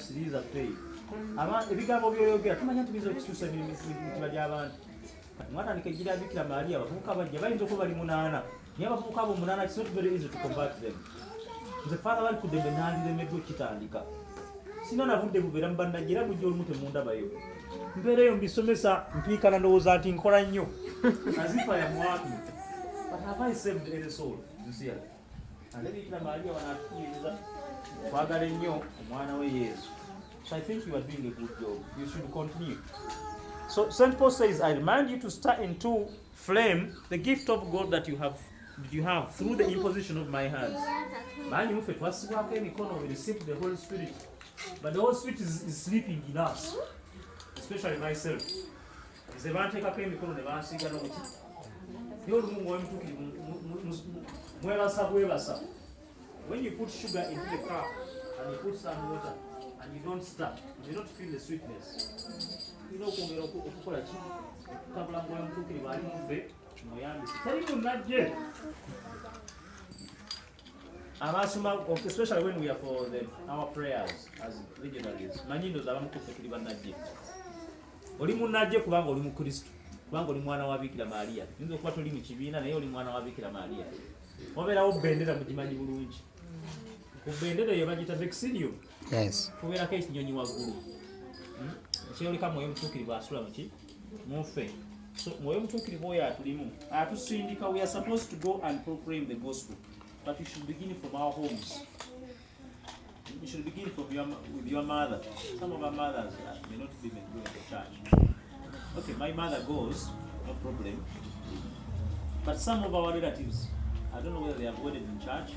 siri zaffe ebigambo byoyogera tumanya ntubiza okukyusa emitiba gy'abantu mwatandika ejjira Bikira Maria abavubuka bajja bayinza okuba bali 8 naye abavubuka abo 8 it's not very easy to convert them. Nze Father Balikuddembe nandiremeddwa okitandika sina navudde bubeera mu bannajja era mujja olumu temundabayo mbeera eyo mbisomesa mpikana ndowooza nti nkola nnyo as if I am working but have I saved any soul sincerely? Ate Bikira Maria wanaatukkiriza twagala ennyo omwana we Yesu. So I think you are doing a good job. You should continue. So St. Paul says, I remind you to stir into flame the gift of God that you have through the imposition of my hands. Manyi mufe twasibwako emikono, we received the Holy Spirit. But the Holy Spirit is sleeping in us, especially myself. Nze banteekako emikono ne bansiiga n'omuti. Naye olumu mwoyo mutuukirivu mwebasa. When you put sugar into the cup and you put some water and you don't stir, you don't feel the sweetness. You know okwongera okukola ki okukabula mwoyo mutuukirivu ali muffe muyambise teri munnajje amasoma, especially when we are for our prayers as legionaries. Manyindo abamu kuffe tuli bannajje. Oli munnajje kubanga oli Mukristo, kubanga oli mwana wa Bikira Maria. Yinza okuba tuli mu kibiina naye oli mwana wa Bikira Maria. Wabeerawo bendera mugimanyi bulungi. Ku bendera eyo bagita vexillio. Yes. Kubeerako ekinyonyi waggulu. Kyoleka mwoyo mutuukirivu asula muki muffe. So mwoyo mutuukirivu oyo atulimu atusindika. We are supposed to go and proclaim the gospel, but you should begin from our homes. You should begin from with your mother. Some of our mothers may not be going to church. Okay, my mother goes, no problem. But some of our relatives, I don't know whether they are wedded in church